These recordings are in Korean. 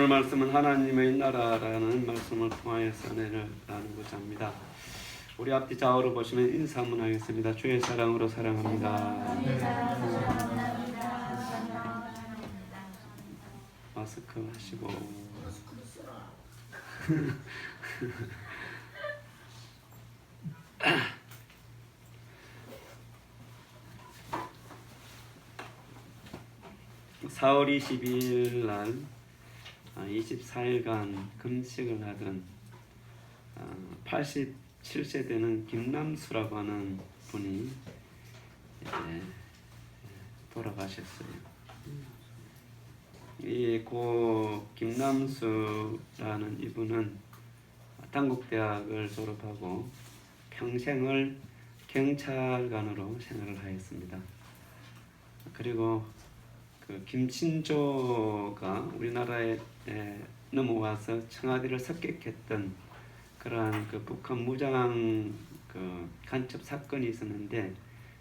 오늘 말씀은 하나님의 나라라는 말씀을 통하여서 은혜를 나누고자 합니다. 우리 앞뒤 좌우로 보시면 인사 한번 하겠습니다. 주의 사랑으로 사랑합니다. 마스크 하시고 (4월 22일) 날 24일간 금식을 하던 87세 되는 김남수라고 하는 분이 이제 돌아가셨어요. 이 고 김남수라는 이분은 단국대학을 졸업하고 평생을 경찰관으로 생활을 하였습니다. 그리고 그 김친조가 우리나라에 넘어와서 청와대를 습격했던 그러한 그 북한 무장 그 간첩 사건이 있었는데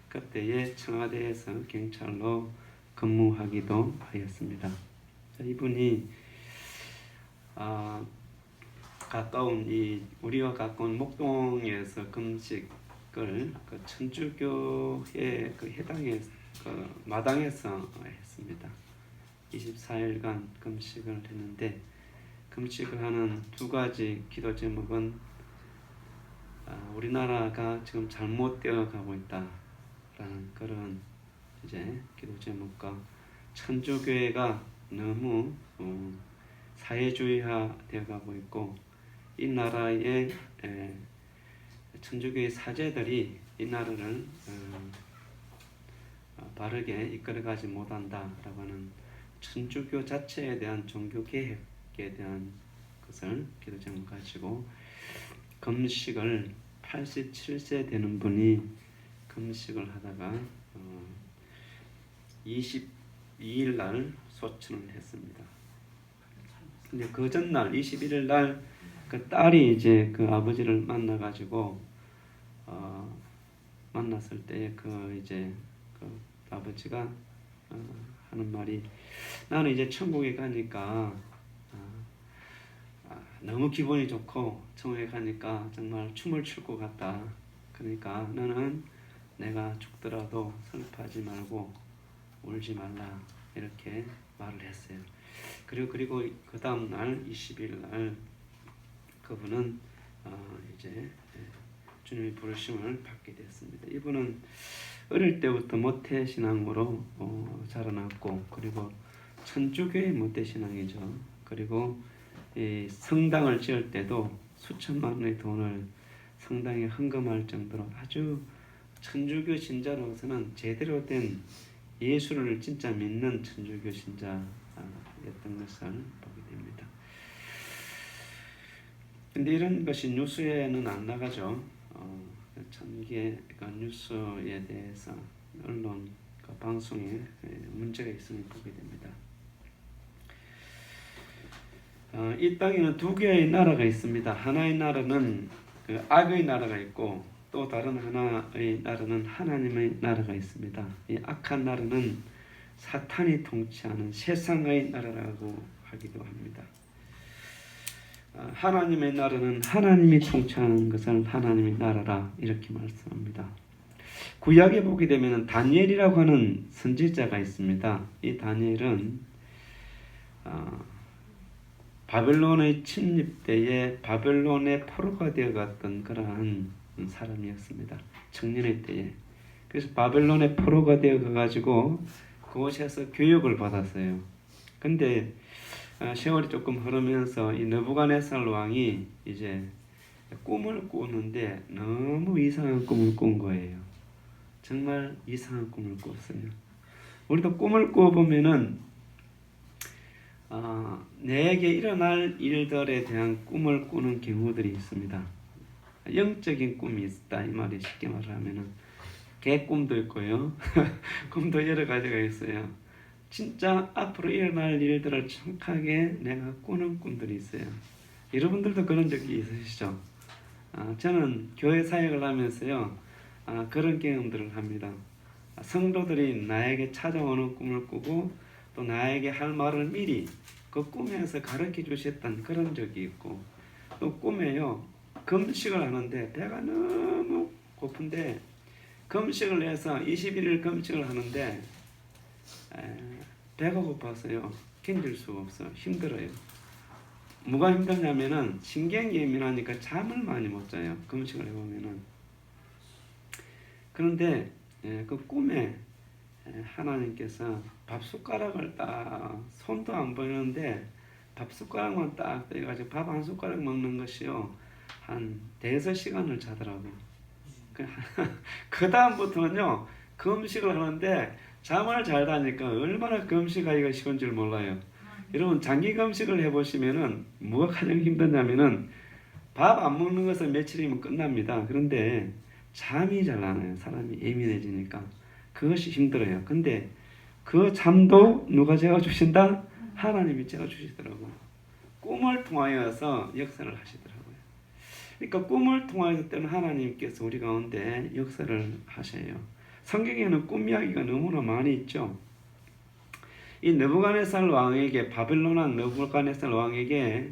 그때에 청와대에서 경찰로 근무하기도 하였습니다. 이분이 우리와 가까운 목동에서 금식을 그 천주교의 그 해당의 그 마당에서 했습니다. 24일간 금식을 했는데 금식을 하는 두 가지 기도 제목은 우리나라가 지금 잘못되어 가고 있다라는 그런 이제 기도 제목과 천주교회가 너무 사회주의화 되어 가고 있고 이 나라의 천주교의 사제들이 이 나라를 바르게 이끌어가지 못한다라고 하는 천주교 자체에 대한 종교개혁에 대한 것을 기도 제목 가지고 금식을 87세 되는 분이 금식을 하다가 22일 날 소천을 했습니다. 근데 그 전날 21일 날 그 딸이 이제 그 아버지를 만나 가지고 만났을 때 그 이제 그 아버지가 하는 말이 나는 이제 천국에 가니까 너무 기분이 좋고 천국에 가니까 정말 춤을 출 것 같다. 그러니까 너는 내가 죽더라도 슬퍼하지 말고 울지 말라 이렇게 말을 했어요. 그리고 그 다음 날 20일 날 그분은 이제 주님의 부르심을 받게 됐습니다. 이분은 어릴 때부터 모태신앙으로 자라났고 그리고 천주교의 모태신앙이죠. 그리고 이 성당을 지을 때도 수천만 원의 돈을 성당에 헌금할 정도로 아주 천주교 신자로서는 제대로 된 예수를 진짜 믿는 천주교 신자였던 것을 보게 됩니다. 근데 이런 것이 뉴스에는 안 나가죠. 전개 뉴스에 대해서 언론 방송에 문제가 있음을 보게 됩니다. 이 땅에는 두 개의 나라가 있습니다. 하나의 나라는 그 악의 나라가 있고 또 다른 하나의 나라는 하나님의 나라가 있습니다. 이 악한 나라는 사탄이 통치하는 세상의 나라라고 하기도 합니다. 하나님의 나라는 하나님이 통치하는 것을 하나님의 나라라 이렇게 말씀합니다. 구약에 보게 되면 다니엘이라고 하는 선지자가 있습니다. 이 다니엘은 바벨론의 침입 때에 바벨론의 포로가 되어갔던 그러한 사람이었습니다. 청년의 때에. 그래서 바벨론의 포로가 되어가지고 그곳에서 교육을 받았어요. 근데 세월이 조금 흐르면서 이 느부갓네살 왕이 이제 꿈을 꾸는데 너무 이상한 꿈을 꾼 거예요. 정말 이상한 꿈을 꿨어요. 우리도 꿈을 꿔보면은 내게 일어날 일들에 대한 꿈을 꾸는 경우들이 있습니다. 영적인 꿈이 있다 이 말이 쉽게 말하면은 개꿈도 있고요. 꿈도 여러 가지가 있어요. 진짜 앞으로 일어날 일들을 정확하게 내가 꾸는 꿈들이 있어요. 여러분들도 그런 적이 있으시죠? 저는 교회 사역을 하면서요 그런 경험들을 합니다. 성도들이 나에게 찾아오는 꿈을 꾸고 또 나에게 할 말을 미리 그 꿈에서 가르쳐 주셨던 그런 적이 있고, 또 꿈에요 금식을 하는데 배가 너무 고픈데 금식을 해서 21일 금식을 하는데 배가 고파서요 견딜 수가 없어. 힘들어요. 뭐가 힘드냐면은 신경이 예민하니까 잠을 많이 못 자요. 금식을 해보면은. 그런데 그 꿈에 하나님께서 밥 숟가락을 딱, 손도 안 보이는데 밥 숟가락만 딱 떼가지고 밥 한 숟가락 먹는 것이요 한 5시간을 자더라고요. 그 다음부터는요 금식을 하는데 잠을 잘 자니까 얼마나 금식하기가 쉬운 줄 몰라요. 여러분 장기 금식을 해보시면은 뭐가 가장 힘드냐면은 밥 안 먹는 것은 며칠이면 끝납니다. 그런데 잠이 잘 안 와요. 사람이 예민해지니까 그것이 힘들어요. 근데 그 잠도 누가 재워주신다? 하나님이 재워주시더라고요. 꿈을 통하여서 역사를 하시더라고요. 그러니까 꿈을 통하여서 때는 하나님께서 우리 가운데 역사를 하셔요. 성경에는 꿈 이야기가 너무나 많이 있죠. 이 느부갓네살 왕에게, 바벨론 왕 느부갓네살 왕에게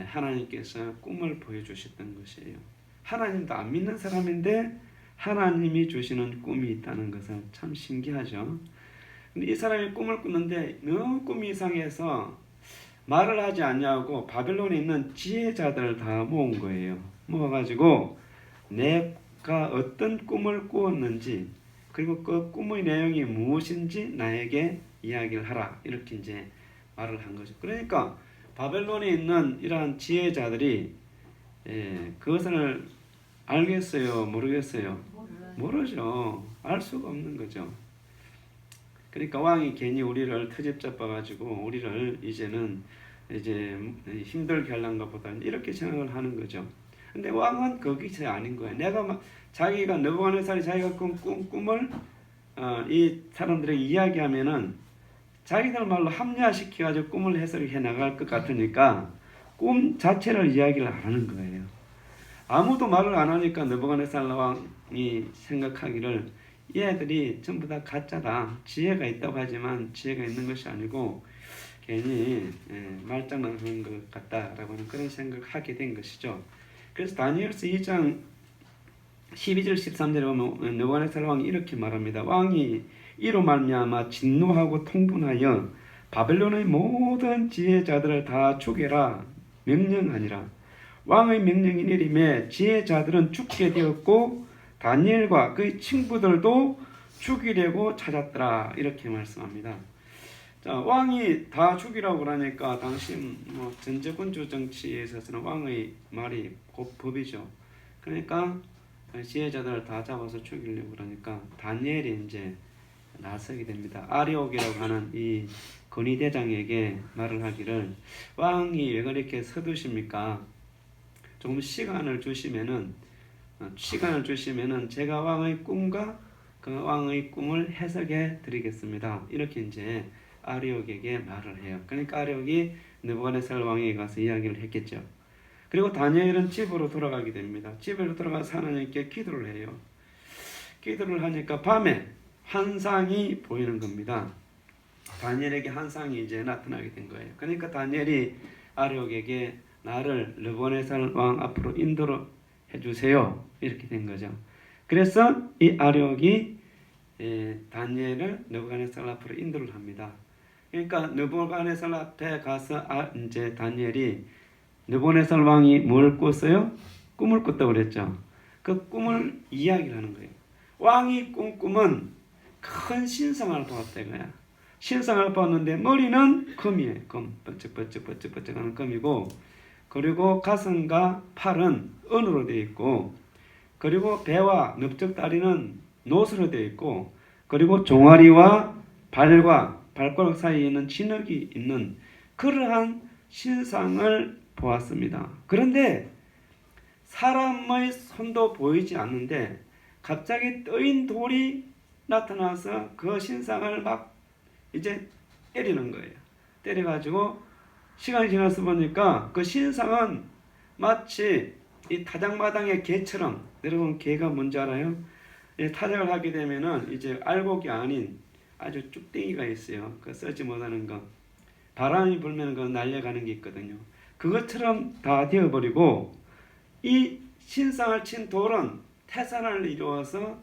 하나님께서 꿈을 보여주셨던 것이에요. 하나님도 안 믿는 사람인데 하나님이 주시는 꿈이 있다는 것은 참 신기하죠. 근데 이 사람이 꿈을 꾸는데 너무 꿈이 이상해서 말을 하지 않냐고 바벨론에 있는 지혜자들을 다 모은 거예요. 모아가지고 내가 어떤 꿈을 꾸었는지 그리고 그 꿈의 내용이 무엇인지 나에게 이야기를 하라, 이렇게 이제 말을 한 거죠. 그러니까 바벨론에 있는 이러한 지혜자들이 그것을 알겠어요? 모르겠어요? 모르죠. 알 수가 없는 거죠. 그러니까 왕이 괜히 우리를 트집 잡아가지고 우리를 이제는 이제 힘들게 하려는 것보다 이렇게 생각을 하는 거죠. 근데 왕은 거기서 아닌 거예요. 내가 막 자기가 느부갓네살이 자기가 꾼 꿈을 이 사람들에게 이야기하면은 자기들 말로 합리화시켜가지고 꿈을 해석해 나갈 것 같으니까 꿈 자체를 이야기를 안 하는 거예요. 아무도 말을 안 하니까 느부갓네살 왕이 생각하기를 얘들이 전부 다 가짜다. 지혜가 있다고 하지만 지혜가 있는 것이 아니고 괜히 말장난하는 것 같다라고 하는 그런 생각을 하게 된 것이죠. 그래서 다니엘서 2장 12절 13절에 보면 느부갓네살 왕이 이렇게 말합니다. 왕이 이로 말미암아 진노하고 통분하여 바벨론의 모든 지혜자들을 다 죽여라 명령하니라. 왕의 명령이 내림에 지혜자들은 죽게 되었고 다니엘과 그의 친구들도 죽이려고 찾았더라, 이렇게 말씀합니다. 자, 왕이 다 죽이라고 그러니까 당시 전제군주 정치에 있어서는 왕의 말이 곧 법이죠. 그러니까 지혜자들을 다 잡아서 죽이려고 그러니까 다니엘이 이제 나서게 됩니다. 아리옥이라고 하는 이 건의대장에게 말을 하기를, 왕이 왜 그렇게 서두십니까? 조금 시간을 주시면은 제가 왕의 꿈과 그 왕의 꿈을 해석해 드리겠습니다. 이렇게 이제 아리옥에게 말을 해요. 그러니까 아리옥이 느부갓네살 왕에게 가서 이야기를 했겠죠. 그리고 다니엘은 집으로 돌아가게 됩니다. 집으로 돌아가서 하나님께 기도를 해요. 기도를 하니까 밤에 환상이 보이는 겁니다. 다니엘에게 환상이 이제 나타나게 된 거예요. 그러니까 다니엘이 아리옥에게 나를 느부갓네살 왕 앞으로 인도를 해주세요, 이렇게 된 거죠. 그래서 이 아리옥이 다니엘을 느부갓네살 앞으로 인도를 합니다. 그러니까 느부갓네살 앞에 가서 이제 다니엘이 느부갓네살 왕이 뭘 꿨어요? 꿈을 꿨다고 그랬죠. 그 꿈을 이야기를 하는 거예요. 왕이 꾼 꿈은 큰 신상을 보았다 이거야. 신상을 보았는데 머리는 금이에요. 금, 번쩍번쩍 하는 금이고, 그리고 가슴과 팔은 은으로 되어 있고, 그리고 배와 넓적다리는 노스로 되어 있고, 그리고 종아리와 발과 발가락 사이에 있는 진흙이 있는 그러한 신상을 보았습니다. 그런데 사람의 손도 보이지 않는데 갑자기 떠인 돌이 나타나서 그 신상을 막 이제 때리는 거예요. 때려가지고 시간이 지나서 보니까 그 신상은 마치 이 타작마당의 개처럼, 여러분 개가 뭔지 알아요? 타작을 하게 되면은 이제 알곡이 아닌 아주 쭉댕이가 있어요. 그 썰지 못하는 거. 바람이 불면 그 날려가는 게 있거든요. 그것처럼 다 되어버리고 이 신상을 친 돌은 태산을 이루어서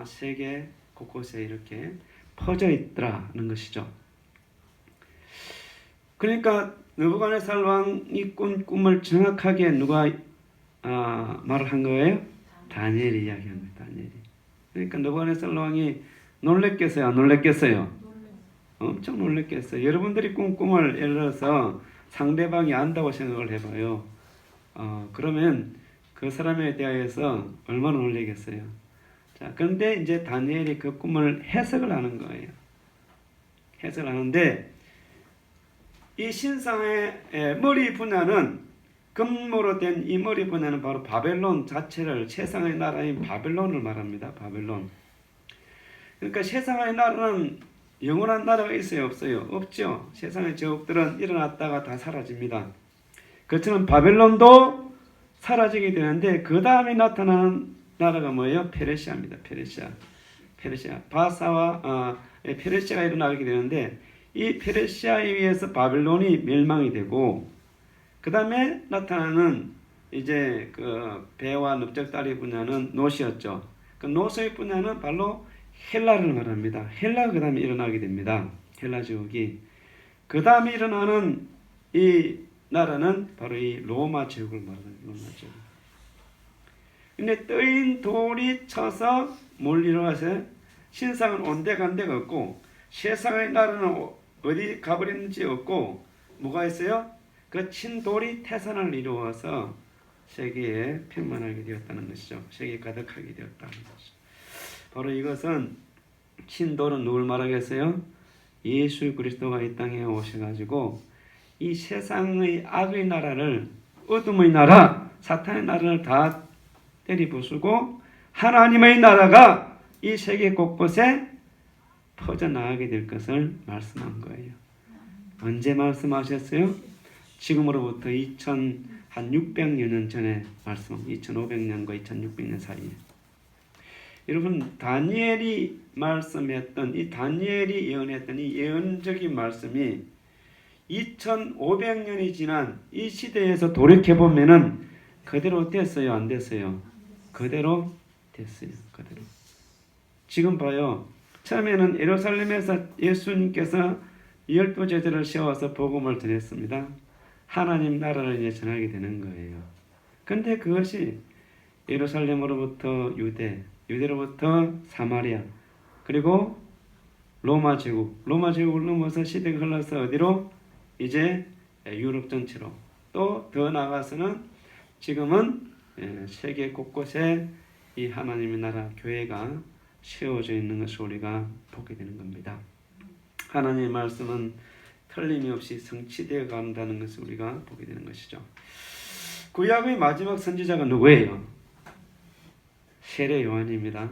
세계 곳곳에 이렇게 퍼져 있더라는 것이죠. 그러니까 느부갓네살 왕이 꾼 꿈을 정확하게 누가 말을 한 거예요? 다니엘이 이야기합니다. 다니엘이. 그러니까 느부갓네살 왕이 놀랬겠어요? 안 놀랬겠어요? 엄청 놀랬겠어요. 여러분들이 꾼 꿈을 예를 들어서 상대방이 안다고 생각을 해봐요. 그러면 그 사람에 대하여서 얼마나 놀라겠어요. 자, 그런데 이제 다니엘이 그 꿈을 해석을 하는 거예요. 해석을 하는데 이 신상의 머리 분야는 금으로 된 이 머리 분야는 바로 바벨론 자체를 세상의 나라인 바벨론을 말합니다. 바벨론. 그러니까 세상의 나라는 영원한 나라가 있어요? 없어요? 없죠. 세상의 제국들은 일어났다가 다 사라집니다. 그처럼 바벨론도 사라지게 되는데 그 다음에 나타나는 나라가 뭐예요? 페르시아입니다. 페르시아. 바사와 페르시아가 일어나게 되는데 이 페르시아에 의해서 바벨론이 멸망이 되고 그 다음에 나타나는 이제 그 배와 넓적다리 분야는 노시였죠. 그 노스의 분야는 바로 헬라를 말합니다. 헬라가 그 다음에 일어나게 됩니다. 헬라 제국이. 그 다음에 일어나는 이 나라는 바로 이 로마 제국을 말하는 로마 제국. 근데 뜨인 돌이 쳐서 뭘 이루어서 신상은 온데간데가 없고 세상의 나라는 어디 가버렸는지 없고 뭐가 있어요? 그 친 돌이 태산을 이루어서 세계에 평만하게 되었다는 것이죠. 세계에 가득하게 되었다는 것이죠. 바로 이것은 친 돌은 누굴 말하겠어요? 예수 그리스도가 이 땅에 오셔가지고 이 세상의 악의 나라를 어둠의 나라, 사탄의 나라를 다 때리부수고 하나님의 나라가 이 세계 곳곳에 퍼져나가게 될 것을 말씀한 거예요. 언제 말씀하셨어요? 지금으로부터 600여 년 전에 말씀, 2500년과 2600년 사이에. 여러분 다니엘이 말씀했던 이 다니엘이 예언했던 이 예언적인 말씀이 2500년이 지난 이 시대에서 돌이켜보면은 그대로 됐어요? 안 됐어요? 그대로 됐어요. 그대로. 지금 봐요. 처음에는 예루살렘에서 예수님께서 12제자를 세워서 복음을 전했습니다. 하나님 나라를 이제 전하게 되는 거예요. 근데 그것이 예루살렘으로부터 유대로부터 사마리아, 그리고 로마 제국을 넘어서 시대가 흘러서 어디로? 이제 유럽 전체로. 또 더 나아가서는 지금은 세계 곳곳에 이 하나님의 나라 교회가 세워져 있는 것을 우리가 보게 되는 겁니다. 하나님의 말씀은 틀림이 없이 성취되어 간다는 것을 우리가 보게 되는 것이죠. 구약의 마지막 선지자가 누구예요? 세례 요한입니다.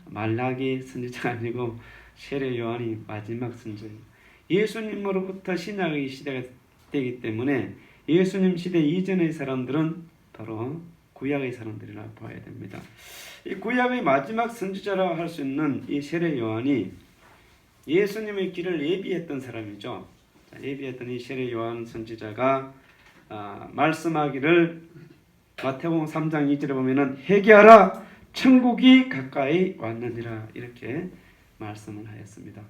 말라기 선지자가 아니고 세례 요한이 마지막 선지자예요. 예수님으로부터 신약의 시대가 되기 때문에 예수님 시대 이전의 사람들은 바로 구약의 사람들이라 봐야 됩니다. 이 구약의 마지막 선지자라고 할 수 있는 이 세례 요한이 예수님의 길을 예비했던 사람이죠. 예비했던 이 세례 요한 선지자가 말씀하기를 마태복음 3장 2절에 보면은 회개하라 천국이 가까이 왔느니라 이렇게 말씀을 하였습니다.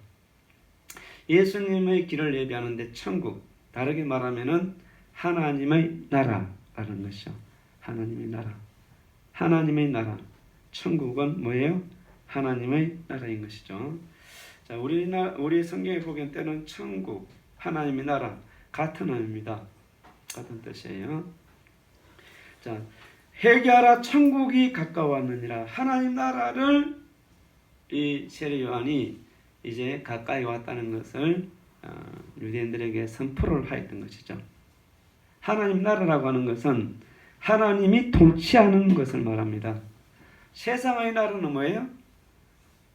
예수님의 길을 예비하는데 천국, 다르게 말하면은 하나님의 나라라는 것이죠. 하나님의 나라. 천국은 뭐예요? 하나님의 나라인 것이죠. 자, 우리 성경에 보기엔 때는 천국, 하나님의 나라 같은 의미입니다. 같은 뜻이에요. 자, 회개하라 천국이 가까웠느니라. 하나님 나라를 이 세례 요한이 이제 가까이 왔다는 것을 유대인들에게 선포를 하였던 것이죠. 하나님 나라라고 하는 것은 하나님이 통치하는 것을 말합니다. 세상의 나라는 뭐예요?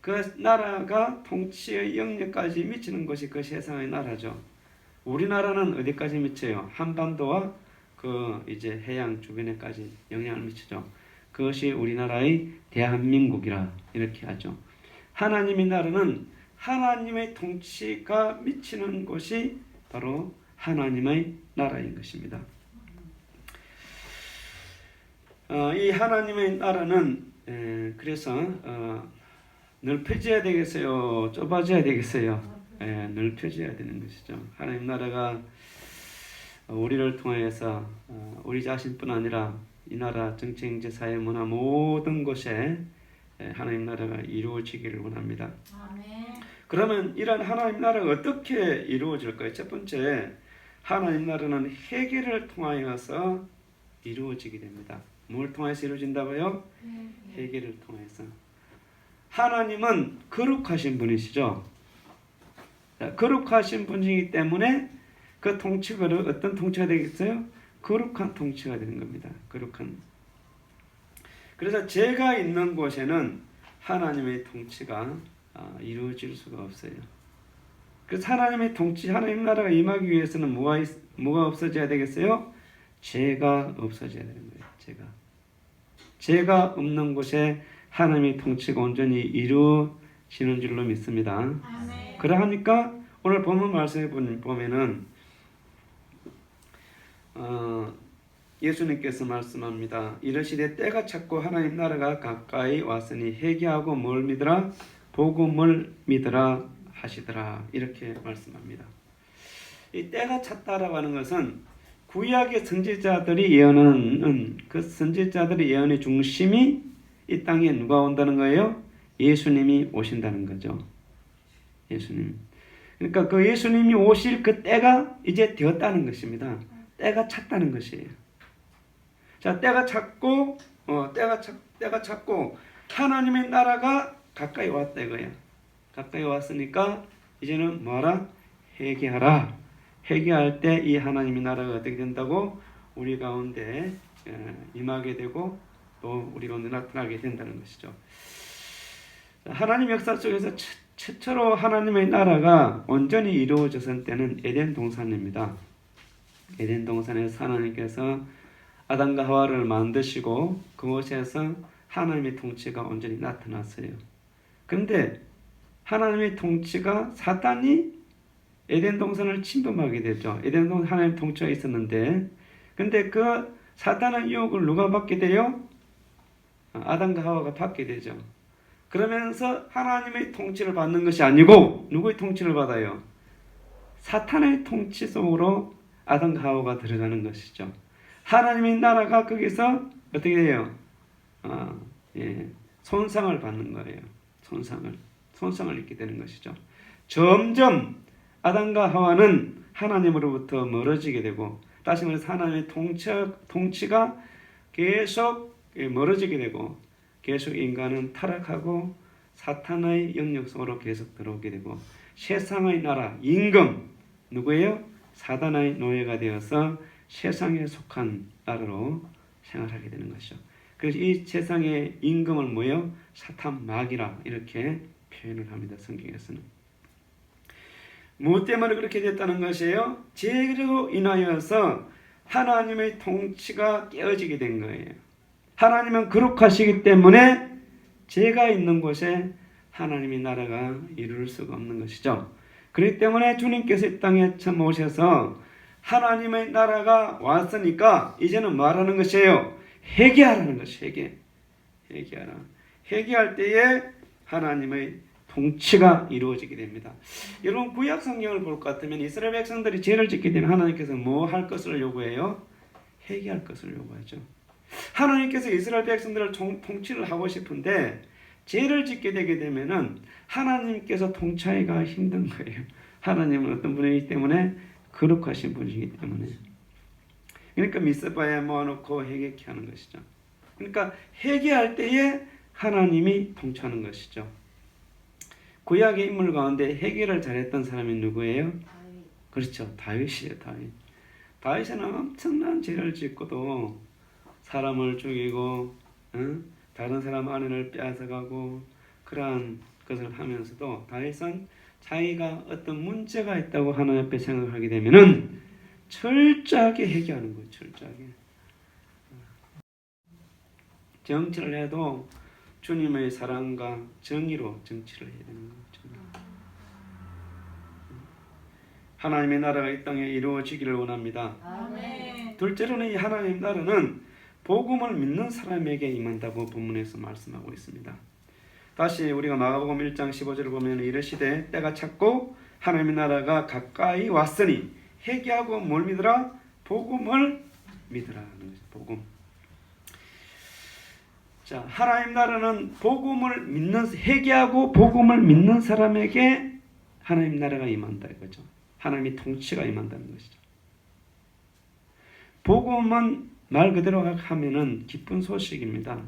그 나라가 통치의 영역까지 미치는 것이 그 세상의 나라죠. 우리나라는 어디까지 미쳐요? 한반도와 그 이제 해양 주변에까지 영향을 미치죠. 그것이 우리나라의 대한민국이라 이렇게 하죠. 하나님의 나라는 하나님의 통치가 미치는 곳이 바로 하나님의 나라인 것입니다. 이 하나님의 나라는 그래서 넓혀져야 되겠어요? 좁아져야 되겠어요? 넓혀져야 되는 것이죠. 하나님 나라가 우리를 통하여서 우리 자신뿐 아니라 이 나라 정치, 경제, 사회, 문화 모든 곳에 하나님 나라가 이루어지기를 원합니다. 아멘. 그러면 이런 하나님 나라가 어떻게 이루어질까요? 첫 번째, 하나님 나라는 회개를 통하여서 이루어지게 됩니다. 뭘 통해서 이루어진다고요? 회개를 통해서. 하나님은 거룩하신 분이시죠. 거룩하신 분이기 때문에 그 통치가 어떤 통치가 되겠어요? 거룩한 통치가 되는 겁니다. 거룩한. 그래서 제가 있는 곳에는 하나님의 통치가 이루어질 수가 없어요. 그래서 하나님의 통치, 하나님 나라가 임하기 위해서는 뭐가 없어져야 되겠어요? 죄가 없어져야 되는 거예요. 죄가 없는 곳에 하나님의 통치가 온전히 이루어지는 줄로 믿습니다. 아멘. 그러하니까 오늘 본문 말씀에 보면은 예수님께서 말씀합니다. 이르시되 때가 찼고 하나님 나라가 가까이 왔으니 회개하고 뭘 믿으라? 복음을 믿으라 하시더라. 이렇게 말씀합니다. 이 때가 찼다라고 하는 것은 구약의 선지자들이 예언하는 그 선지자들의 예언의 중심이 이 땅에 누가 온다는 거예요? 예수님이 오신다는 거죠. 예수님. 그러니까 그 예수님이 오실 그 때가 이제 되었다는 것입니다. 때가 찼다는 것이에요. 자, 때가 찼고 하나님의 나라가 가까이 왔다 이거야. 가까이 왔으니까 이제는 뭐하라? 회개하라. 회개할 때 이 하나님의 나라가 어떻게 된다고? 우리 가운데 임하게 되고 또 우리 가운데 나타나게 된다는 것이죠. 하나님 역사 속에서 최초로 하나님의 나라가 온전히 이루어졌을 때는 에덴 동산입니다. 에덴 동산에서 하나님께서 아담과 하와를 만드시고 그곳에서 하나님의 통치가 온전히 나타났어요. 그런데 하나님의 통치가 사탄이 에덴 동산을 침범하게 되죠. 에덴 동산 하나님의 통치가 있었는데, 근데 그 사탄의 유혹을 누가 받게 돼요? 아담과 하와가 받게 되죠. 그러면서 하나님의 통치를 받는 것이 아니고 누구의 통치를 받아요? 사탄의 통치 속으로 아담과 하와가 들어가는 것이죠. 하나님의 나라가 거기서 어떻게 돼요? 손상을 받는 거예요. 손상을 입게 되는 것이죠. 점점 아담과 하와는 하나님으로부터 멀어지게 되고, 다시 말해서 하나님의 통치가 계속 멀어지게 되고, 계속 인간은 타락하고 사탄의 영역 속으로 계속 들어오게 되고, 세상의 나라, 임금, 누구예요? 사단의 노예가 되어서 세상에 속한 나라로 생활하게 되는 것이죠. 그래서 이 세상의 임금을 뭐예요? 사탄 마귀라 이렇게 표현을 합니다. 성경에서는. 무엇 때문에 그렇게 됐다는 것이에요? 죄로 인하여서 하나님의 통치가 깨어지게 된 거예요. 하나님은 거룩하시기 때문에 죄가 있는 곳에 하나님의 나라가 이룰 수가 없는 것이죠. 그렇기 때문에 주님께서 이 땅에 처음 오셔서 하나님의 나라가 왔으니까 이제는 말하는 것이에요. 회개하라는 것이 회개하라. 회개할 때에 하나님의 통치가 이루어지게 됩니다. 여러분 구약 성경을 볼 것 같으면 이스라엘 백성들이 죄를 짓게 되면 하나님께서 뭐 할 것을 요구해요? 회개할 것을 요구하죠. 하나님께서 이스라엘 백성들을 통치를 하고 싶은데 죄를 짓게 되게 되면은 하나님께서 통치하기가 힘든 거예요. 하나님은 어떤 분이기 때문에 거룩하신 분이기 때문에. 그러니까 미스바에 모아놓고 회개케 하는 것이죠. 그러니까 회개할 때에 하나님이 통치하는 것이죠. 구약의 인물 가운데 회개를 잘했던 사람이 누구예요? 다윗. 그렇죠. 다윗이에요. 다윗은 엄청난 죄를 짓고도 사람을 죽이고 다른 사람 아내를 빼앗아가고 그러한 것을 하면서도 다윗은 자기가 어떤 문제가 있다고 하나님 앞에 생각하게 되면은 철저하게 회개하는 거예요. 철저하게. 정치를 해도 주님의 사랑과 정의로 정치를 해야 되는 거죠. 하나님의 나라가 이 땅에 이루어지기를 원합니다. 아멘. 둘째로는 이 하나님의 나라는 복음을 믿는 사람에게 임한다고 본문에서 말씀하고 있습니다. 다시 우리가 마가복음 1장 15절을 보면 이르시되 때가 찼고 하나님의 나라가 가까이 왔으니 회개하고 뭘 믿으라? 복음을 믿으라 하는 것이죠. 복음. 자, 하나님 나라는 복음을 믿는 회개하고 복음을 믿는 사람에게 하나님 나라가 임한다 이거죠. 하나님의 통치가 임한다는 것이죠. 복음은 말 그대로 하면은 기쁜 소식입니다.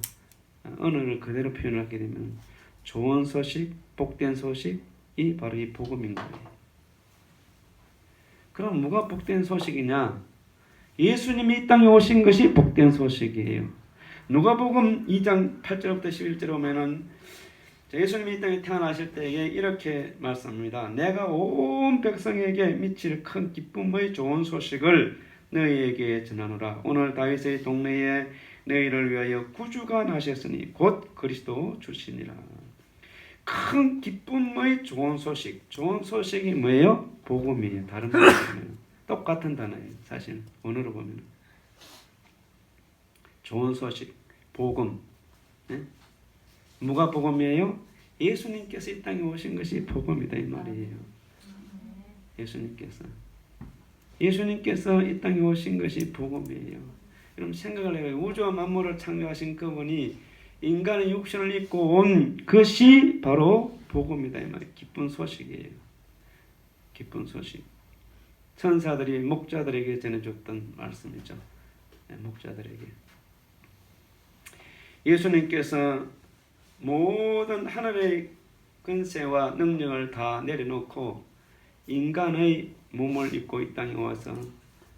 언어를 그대로 표현하게 되면 좋은 소식, 복된 소식이 바로 이 복음인 거예요. 그럼 뭐가 복된 소식이냐? 예수님이 이 땅에 오신 것이 복된 소식이에요. 누가복음 2장 8절부터 11절 오면은 예수님이 이 땅에 태어나실 때에 이렇게 말씀합니다. 내가 온 백성에게 미칠 큰 기쁨의 좋은 소식을 너희에게 전하노라. 오늘 다윗의 동네에 너희를 위하여 구주가 나셨으니 곧 그리스도 주시니라. 큰 기쁨의 좋은 소식. 좋은 소식이 뭐예요? 복음이에요. 다른 단어로 보면 똑같은 단어예요. 사실 언어로 보면 좋은 소식, 복음. 네? 뭐가 복음이에요? 예수님께서 이 땅에 오신 것이 복음이다 이 말이에요. 예수님께서 이 땅에 오신 것이 복음이에요. 여러분 생각을 해요. 우주와 만물을 창조하신 그분이 인간의 육신을 입고 온 것이 바로 복음이다 이 말이에요. 기쁜 소식이에요. 기쁜 소식. 천사들이 목자들에게 전해줬던 말씀이죠. 네, 목자들에게. 예수님께서 모든 하늘의 권세와 능력을 다 내려놓고 인간의 몸을 입고 이 땅에 와서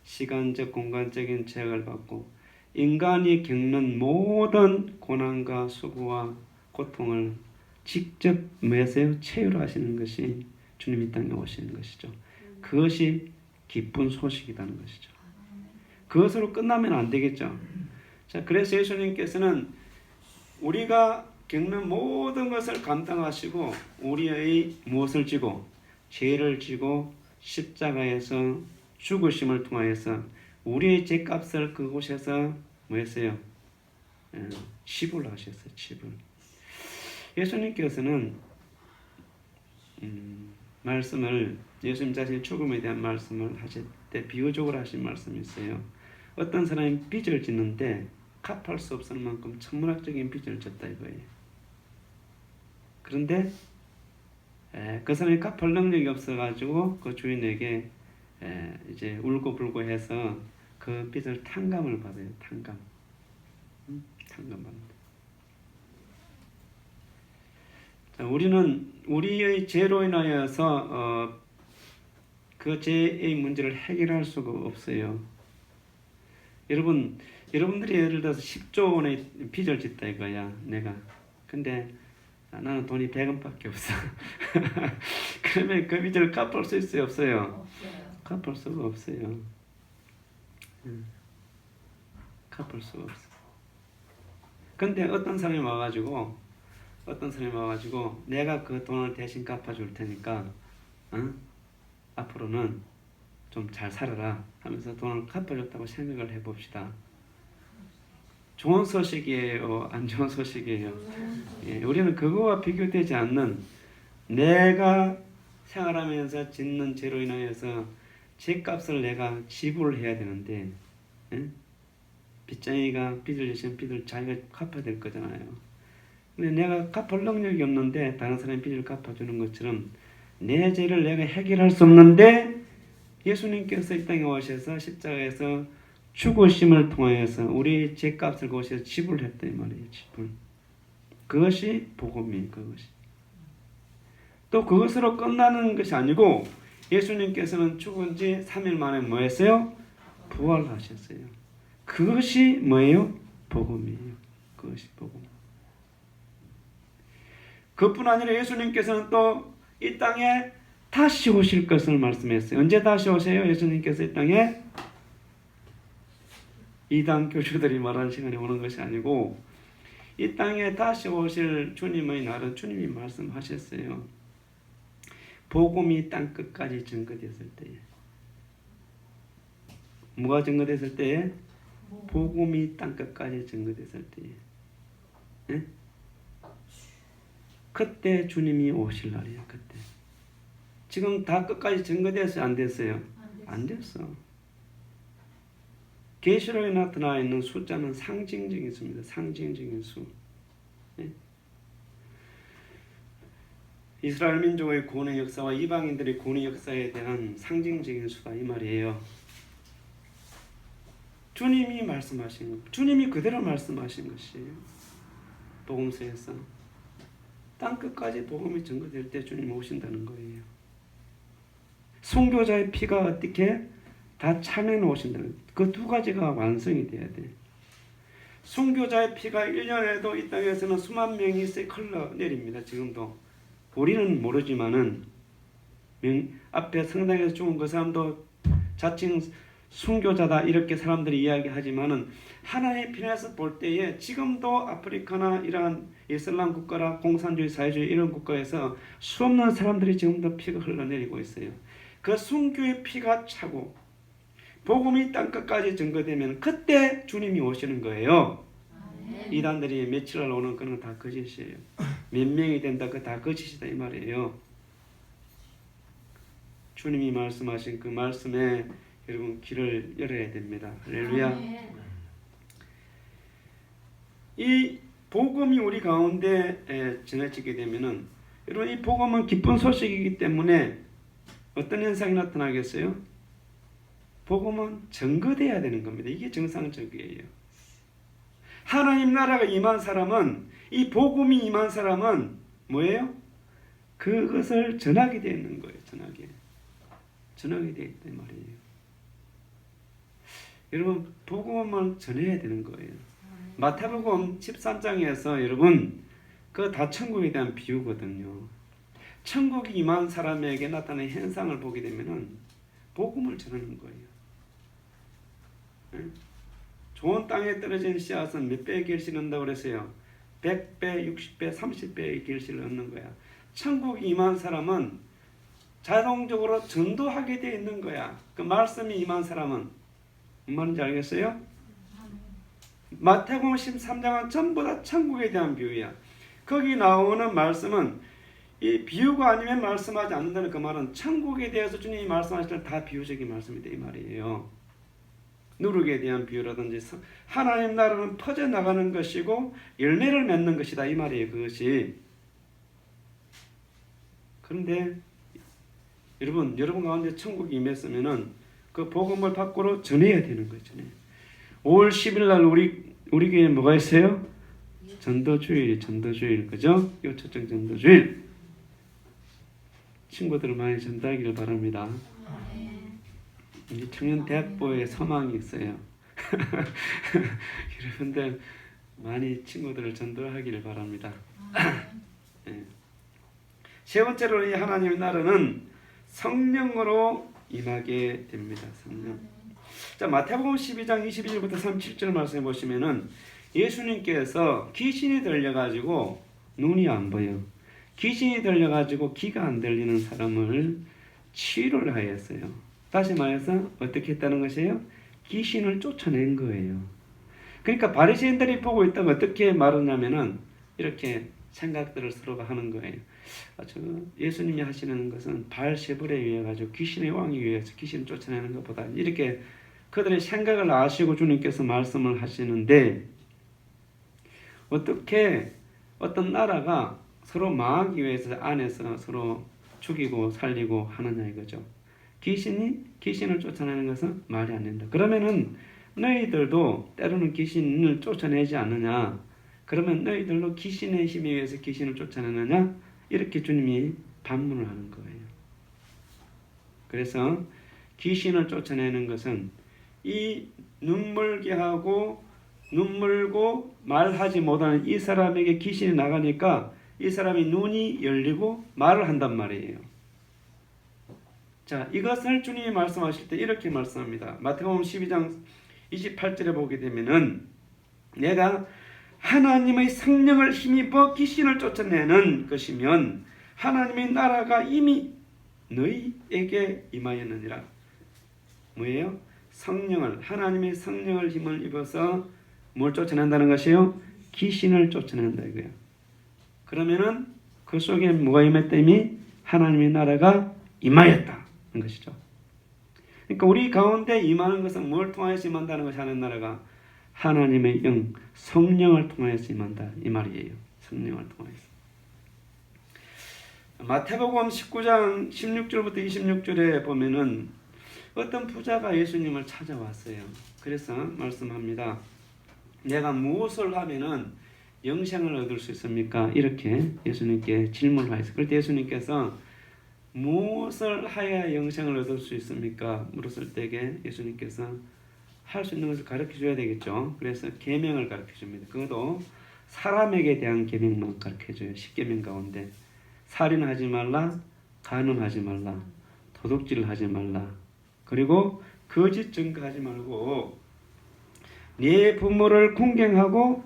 시간적 공간적인 제약을 받고 인간이 겪는 모든 고난과 수고와 고통을 직접 매세요 체휼하시는 것이 주님 이 땅에 오시는 것이죠. 그것이 기쁜 소식이라는 것이죠. 그것으로 끝나면 안 되겠죠. 자, 그래서 예수님께서는 우리가 겪는 모든 것을 감당하시고 우리의 무엇을 지고 죄를 지고 십자가에서 죽으심을 통하여서 우리의 죄값을 그곳에서 뭐 했어요? 지불하셨어요. 지불. 예수님께서는 말씀을 예수님 자신의 죽음에 대한 말씀을 하실 때 비유적으로 하신 말씀이 있어요. 어떤 사람이 빚을 짓는데 갚을 수 없을 만큼 천문학적인 빚을 졌다 이거예요. 그런데 그 사람이 갚을 능력이 없어가지고 그 주인에게 이제 울고불고 해서 그 빚을 탕감을 받아요. 탕감받는다. 자, 우리는 우리의 죄로 인하여서 그 죄의 문제를 해결할 수가 없어요. 여러분들이 예를 들어서 10조 원의 빚을 짓다 이거야, 내가. 근데 나는 돈이 100원밖에 없어. 그러면 그 빚을 갚을 수 있어요, 없어요? 갚을 수가 없어요. 갚을 수가 없어. 근데 어떤 사람이 와가지고 내가 그 돈을 대신 갚아줄 테니까 앞으로는 좀 잘 살아라 하면서 돈을 갚아줬다고 생각을 해봅시다. 좋은 소식이에요? 안 좋은 소식이에요? 예, 우리는 그거와 비교되지 않는 내가 생활하면서 짓는 죄로 인하여서 죄값을 내가 지불을 해야 되는데 빚쟁이가 빚을 지시면 빚을 자기가 갚아야 될 거잖아요. 근데 내가 갚을 능력이 없는데 다른 사람이 빚을 갚아주는 것처럼 내 죄를 내가 해결할 수 없는데 예수님께서 이 땅에 오셔서 십자가에서 죽으심을 통하여서 우리 죄값을 그곳에서 지불했다 이 말이에요. 지불. 그것이 복음이에요. 그것이. 또 그것으로 끝나는 것이 아니고 예수님께서는 죽은 지 3일 만에 뭐 했어요? 부활하셨어요. 그것이 뭐예요? 복음이에요. 그것이 복음. 그뿐 아니라 예수님께서는 또 이 땅에 다시 오실 것을 말씀했어요. 언제 다시 오세요? 예수님께서 이 땅에 이단 교주들이 말하는 시간에 오는 것이 아니고 이 땅에 다시 오실 주님의 날은 주님이 말씀하셨어요. 복음이 땅 끝까지 증거됐을 때에. 뭐가 증거됐을 때에? 복음이 땅 끝까지 증거됐을 때에. 예? 그때 주님이 오실 날이에요. 그때. 지금 다 끝까지 증거됐어요? 안 됐어요? 안 됐어. 계시록에 나타나 있는 숫자는 상징적인 수입니다. 상징적인 수. 예? 이스라엘 민족의 구원의 역사와 이방인들의 구원의 역사에 대한 상징적인 수다 이 말이에요. 주님이 말씀하신 것, 주님이 그대로 말씀하신 것이에요. 복음서에서 땅 끝까지 복음이 증거될 때 주님 오신다는 거예요. 순교자의 피가 어떻게 다 차면 오신다는 그 두 가지가 완성이 돼야 돼. 순교자의 피가 1년에도 이 땅에서는 수만 명이 흘러내립니다. 지금도 우리는 모르지만은 앞에 성당에서 죽은 그 사람도 자칭 순교자다 이렇게 사람들이 이야기하지만은 하나의 편에서 볼 때에 지금도 아프리카나 이러한 이슬람 국가나 공산주의 사회주의 이런 국가에서 수없는 사람들이 지금도 피가 흘러내리고 있어요. 그 순교의 피가 차고 복음이 땅끝까지 증거되면 그때 주님이 오시는 거예요. 이단들이 며칠날 오는 거는 다 거짓이에요. 몇 명이 된다 그 다 거짓이다 이 말이에요. 주님이 말씀하신 그 말씀에 여러분 귀를 열어야 됩니다. 할렐루야. 이 복음이 우리 가운데 전해지게 되면은 여러분 이 복음은 기쁜 소식이기 때문에 어떤 현상이 나타나겠어요? 복음은 증거돼야 되는 겁니다. 이게 정상적이에요. 하나님 나라가 임한 사람은 이 복음이 임한 사람은 뭐예요? 그것을 전하게 되어 있는 거예요. 전하게 되어 있단 말이에요. 여러분 복음을 전해야 되는 거예요. 마태복음 13장에서 여러분 그 다 천국에 대한 비유거든요. 천국이 임한 사람에게 나타나는 현상을 보게 되면은 복음을 전하는 거예요. 좋은 땅에 떨어진 씨앗은 몇 배의 결실을 얻는다고 그랬어요? 100배, 60배, 30배의 결실을 얻는 거야. 천국이 임한 사람은 자동적으로 전도하게 되어 있는 거야. 그 말씀이 임한 사람은 무슨 말인지 알겠어요? 마태복음 13장은 전부 다 천국에 대한 비유야. 거기 나오는 말씀은 이 비유가 아니면 말씀하지 않는다는 그 말은 천국에 대해서 주님이 말씀하실 때 다 비유적인 말씀이다 이 말이에요. 누룩에 대한 비유라든지 하나님 나라는 퍼져나가는 것이고 열매를 맺는 것이다 이 말이에요. 그것이. 그런데 여러분 가운데 천국이 임했으면은 그 복음을 밖으로 전해야 되는 거죠. 5월 10일 날 우리 교회에 뭐가 있어요? 전도주일, 그죠? 요초청 전도주일. 친구들 많이 전도하기를 바랍니다. 청년 대학부에 서망이 있어요. 여러분들 많이 친구들을 전도하기를 바랍니다. 네. 세 번째로 이 하나님의 나라는 성령으로 임하게 됩니다. 성령. 자, 마태복음 12장 21절부터 37절 말씀해 보시면은 예수님께서 귀신이 들려가지고 눈이 안 보여. 귀신이 들려가지고 귀가 안 들리는 사람을 치유를 하였어요. 다시 말해서 어떻게 했다는 것이에요? 귀신을 쫓아낸 거예요. 그러니까 바리새인들이 보고 있다가 어떻게 말하냐면은 이렇게 생각들을 서로가 하는 거예요. 예수님이 하시는 것은 바알세불에 의해 가지고 귀신의 왕에 의해서 귀신을 쫓아내는 것보다 이렇게 그들의 생각을 아시고 주님께서 말씀을 하시는데 어떻게 어떤 나라가 서로 망하기 위해서 안에서 서로 죽이고 살리고 하느냐 이거죠. 귀신을 쫓아내는 것은 말이 안 된다. 그러면은 너희들도 때로는 귀신을 쫓아내지 않느냐? 그러면 너희들도 귀신의 힘에 의해서 귀신을 쫓아내느냐? 이렇게 주님이 반문을 하는 거예요. 그래서 귀신을 쫓아내는 것은 이 눈물게 하고 눈물고 말하지 못하는 이 사람에게 귀신이 나가니까 이 사람이 눈이 열리고 말을 한단 말이에요. 자, 이것을 주님이 말씀하실 때 이렇게 말씀합니다. 마태복음 12장 28절에 보게 되면은 내가 하나님의 성령을 힘입어 귀신을 쫓아내는 것이면 하나님의 나라가 이미 너희에게 임하였느니라. 뭐예요? 성령을, 하나님의 성령을 힘을 입어서 뭘 쫓아낸다는 것이요? 귀신을 쫓아낸다 이거예요. 그러면은 그 속에 뭐가 임했다니? 하나님의 나라가 임하였다는 것이죠. 그러니까 우리 가운데 임하는 것은 뭘 통하여서 임한다는 것이 하나님 나라가? 하나님의 영, 성령을 통하여서 임한다 이 말이에요. 성령을 통하여서. 마태복음 19장 16절부터 26절에 보면은 어떤 부자가 예수님을 찾아왔어요. 그래서 말씀합니다. 내가 무엇을 하면은 영생을 얻을 수 있습니까? 이렇게 예수님께 질문을 하였어요. 그럴 때 예수님께서 무엇을 하여야 영생을 얻을 수 있습니까? 물었을 때에 예수님께서 할 수 있는 것을 가르쳐 줘야 되겠죠. 그래서 계명을 가르쳐 줍니다. 그것도 사람에게 대한 계명만 가르쳐 줘요. 10계명 가운데 살인하지 말라, 간음하지 말라, 도둑질하지 말라, 그리고 거짓 증거하지 말고 네 부모를 공경하고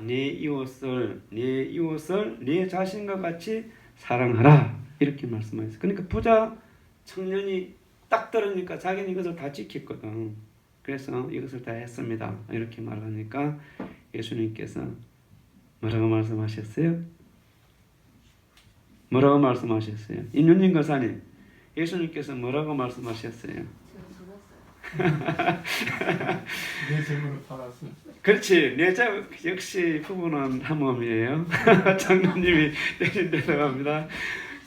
네 이웃을 네 자신과 같이 사랑하라 이렇게 말씀하셨어요. 그러니까 부자 청년이 딱 들으니까 자기는 이것을 다 지켰거든. 그래서 이것을 다 했습니다. 이렇게 말하니까 예수님께서 뭐라고 말씀하셨어요? 뭐라고 말씀하셨어요? 임윤진 거사님, 예수님께서 뭐라고 말씀하셨어요? 내 재물을 팔았어. 그렇지. 역시 부부는 한 몸이에요. 장로님이 대신 대답합니다.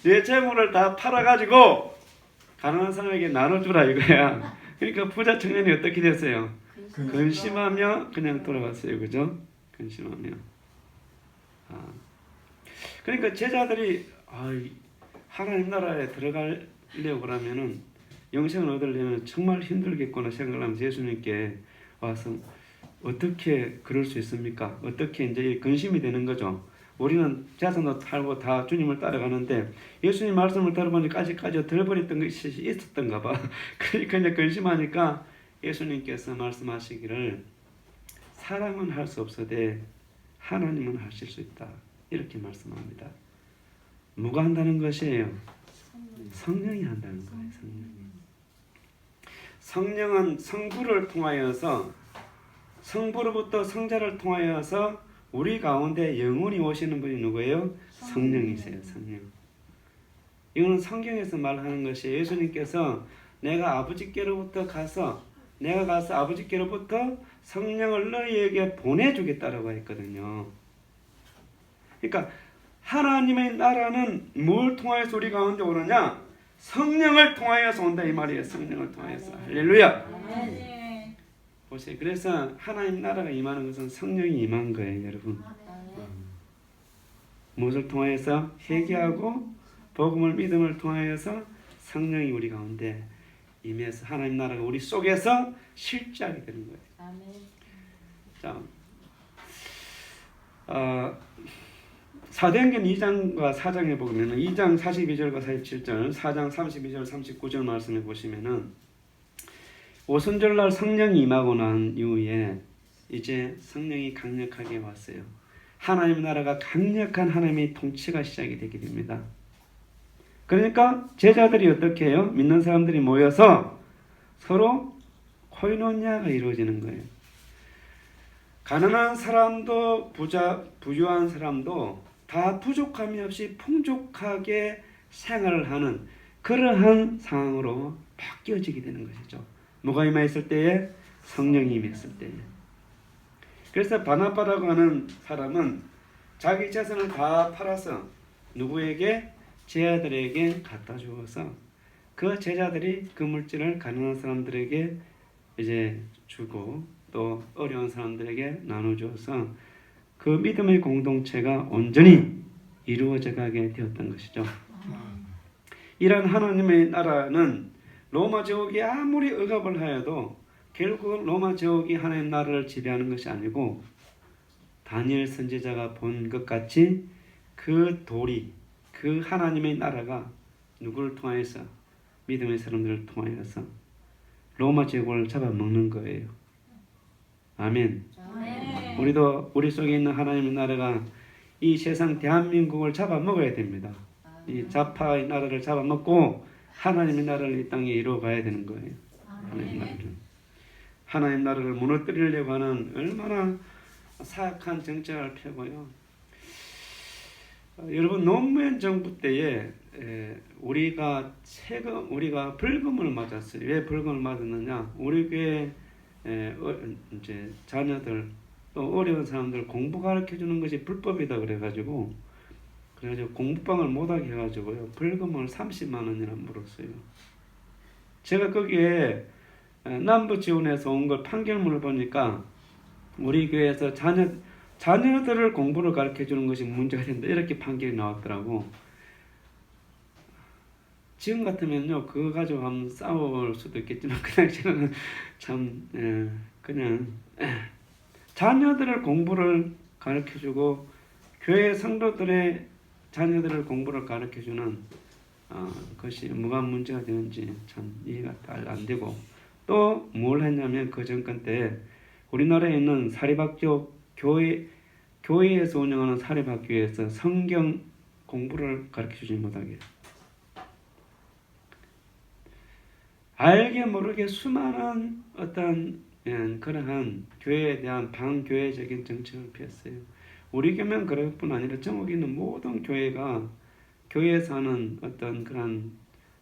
내 재물을 다 팔아가지고 가난한 사람에게 나눠주라 이거야. 그러니까 부자 청년이 어떻게 됐어요? 근심하며 그냥 돌아갔어요. 그죠? 근심하며. 그러니까 제자들이 하나님 나라에 들어가려고 그러면은 영생을 얻으려면 정말 힘들겠구나 생각을 하면서 예수님께 와서 어떻게 그럴 수 있습니까? 어떻게 이제 근심이 되는 거죠. 우리는 자산도 팔고 다 주님을 따라가는데 예수님 말씀을 들어보니까 아직까지 덜버렸던 것이 있었던가 봐. 그러니까 이제 근심하니까 예수님께서 말씀하시기를 사람은 할 수 없어도 하나님은 하실 수 있다. 이렇게 말씀합니다. 누가 한다는 것이에요? 성령이 한다는 거예요. 성령은 성부를 통하여서 성부로부터 성자를 통하여서 우리 가운데 영원히 오시는 분이 누구예요? 성령이세요. 성령. 이거는 성경에서 말하는 것이 예수님께서 내가 아버지께로부터 가서 아버지께로부터 성령을 너희에게 보내주겠다라고 했거든요. 그러니까 하나님의 나라는 뭘 통하여서 우리 가운데 오느냐? 성령을 통하여서 온다 이 말이에요. 성령을 통하여서. 할렐루야. 보세요. 그래서 하나님 나라가 임하는 것은 성령이 임한 거예요, 여러분. 무엇을 통하여서? 회개하고 복음을 믿음을 통하여서 성령이 우리 가운데 임해서 하나님 나라가 우리 속에서 실제하게 되는 거예요. 자, 사도행전 2장과 4장에 보면 2장 42절과 47절, 4장 32절, 39절 말씀해 보시면은 오순절날 성령이 임하고 난 이후에 이제 성령이 강력하게 왔어요. 하나님 나라가 강력한 하나님의 통치가 시작이 되게 됩니다. 그러니까 제자들이 어떻게 해요? 믿는 사람들이 모여서 서로 코이노니아가 이루어지는 거예요. 가난한 사람도 부유한 사람도 다 부족함이 없이 풍족하게 생활을 하는 그러한 상황으로 바뀌어지게 되는 것이죠. 뭐가 임했을 때에? 성령이 임했을 때에. 그래서 바나바라고 하는 사람은 자기 재산을 다 팔아서 누구에게? 제자들에게 갖다 주어서 그 제자들이 그 물질을 가난한 사람들에게 이제 주고 또 어려운 사람들에게 나눠주어서 그 믿음의 공동체가 온전히 이루어져 가게 되었던 것이죠. 이런 하나님의 나라는 로마 제국이 아무리 억압을 하여도 결국은 로마 제국이 하나님 나라를 지배하는 것이 아니고 다니엘 선지자가 본 것 같이 그 돌이 그 하나님의 나라가 누구를 통하여서? 믿음의 사람들을 통하여서 로마 제국을 잡아먹는 거예요. 아멘. 우리도 우리 속에 있는 하나님의 나라가 이 세상 대한민국을 잡아먹어야 됩니다. 이 좌파의 나라를 잡아먹고 하나님의 나라를 이 땅에 이루어가야 되는 거예요. 하나님 나라를. 하나님 나라를 무너뜨리려고 하는 얼마나 사악한 정책을 펴고요. 여러분 노무현 정부 때에 우리가 벌금을 맞았어요. 왜 벌금을 맞았느냐? 우리 교회 이제 자녀들 또 어려운 사람들 공부 가르쳐 주는 것이 불법이다 그래가지고 공부방을 못하게 해가지고요 벌금을 30만 원이나 물었어요. 제가 거기에 남부 지원에서 온 걸 판결문을 보니까 우리 교회에서 자녀들을 공부를 가르쳐 주는 것이 문제가 된다 이렇게 판결이 나왔더라고. 지금 같으면요 그거 가지고 한번 싸울 수도 있겠지만 그냥 저는 참 그냥 자녀들을 공부를 가르쳐 주고 교회 성도들의 자녀들을 공부를 가르쳐 주는 것이 뭐가 문제가 되는지 참 이해가 잘 안 되고, 또 뭘 했냐면 그 정권 때 우리나라에 있는 사립학교 교회에서 운영하는 사립학교에서 성경 공부를 가르쳐 주지 못하게 알게 모르게 수많은 어떤 그러한 교회에 대한 반교회적인 정책을 폈어요. 우리 교회는 그럴 뿐 아니라 전국에 있는 모든 교회가 교회에서 하는 어떤 그런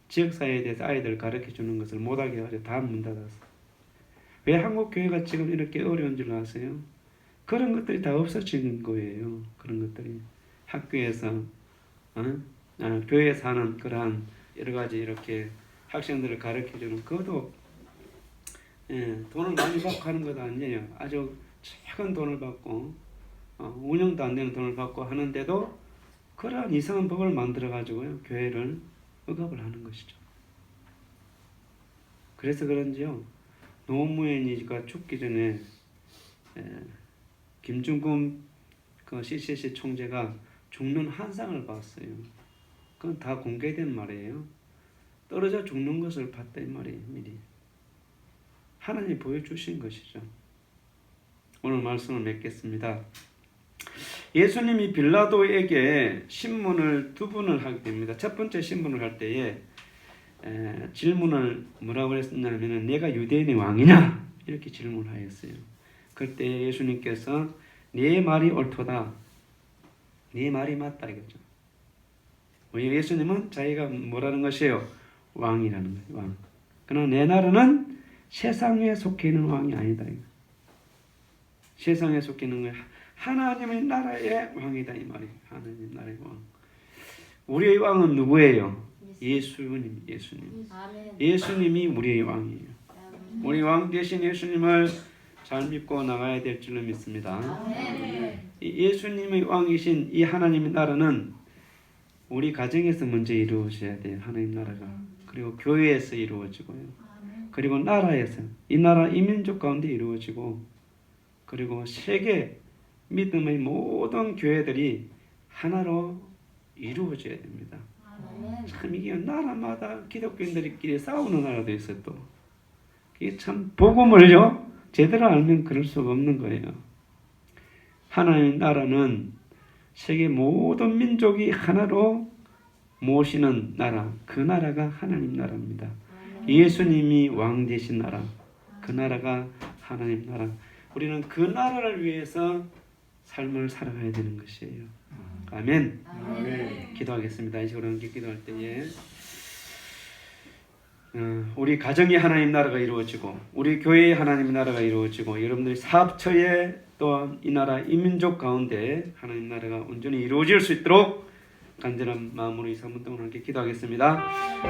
지역사회에 대해서 아이들 가르쳐 주는 것을 못하게 해가지고 다 문 닫았어. 왜 한국 교회가 지금 이렇게 어려운 줄 아세요? 그런 것들이 다 없어진 거예요. 그런 것들이 학교에서 교회에서 하는 그러한 여러 가지 이렇게 학생들을 가르쳐 주는 그것도 돈을 많이 받고 하는 것도 아니에요. 아주 작은 돈을 받고 운영도 안 되는 돈을 받고 하는데도 그러한 이상한 법을 만들어 가지고요 교회를 억압을 하는 것이죠. 그래서 그런지요 노무현이가 죽기 전에 김중근 그 CCC 총재가 죽는 환상을 봤어요. 그건 다 공개된 말이에요. 떨어져 죽는 것을 봤다 이 말이에요. 미리 하나님이 보여주신 것이죠. 오늘 말씀을 맺겠습니다. 예수님이 빌라도에게 신문을 두 번을 하게 됩니다. 첫 번째 신문을 할 때에 질문을 뭐라고 했었냐면 내가 유대인의 왕이냐 이렇게 질문을 하였어요. 그때 예수님께서 네 말이 옳도다, 네 말이 맞다 이거죠. 예수님은 자기가 뭐라는 것이에요? 왕이라는 거예요. 왕. 그러나 내 나라는 세상에 속해 있는 왕이 아니다. 세상에 속해 있는 거예요. 하나님의 나라의 왕이다 이 말이에요. 하나님 나라의 왕. 우리의 왕은 누구예요? 예수님. 예수님이 우리의 왕이에요. 우리 왕 대신 예수님을 잘 믿고 나가야 될 줄로 믿습니다. 예수님의 왕이신 이 하나님의 나라는 우리 가정에서 먼저 이루어져야 돼요. 하나님 나라가. 그리고 교회에서 이루어지고요. 그리고 나라에서 이 나라 이 민족 가운데 이루어지고, 그리고 세계 믿음의 모든 교회들이 하나로 이루어져야 됩니다. 참 이게 나라마다 기독교인들끼리 싸우는 나라도 있어요. 또 이게 참 복음을요 제대로 알면 그럴 수가 없는 거예요. 하나님의 나라는 세계 모든 민족이 하나로 모시는 나라, 그 나라가 하나님 나라입니다. 예수님이 왕 되신 나라, 그 나라가 하나님 나라. 우리는 그 나라를 위해서 삶을 살아가야 되는 것이에요. 아멘. 기도하겠습니다. 이 시간에 함께 기도할 때에 우리 가정의 하나님 나라가 이루어지고 우리 교회의 하나님 나라가 이루어지고 여러분들의 사업처에 또한 이 나라 이 민족 가운데 하나님 나라가 온전히 이루어질 수 있도록 간절한 마음으로 이 3분 동안 함께 기도하겠습니다.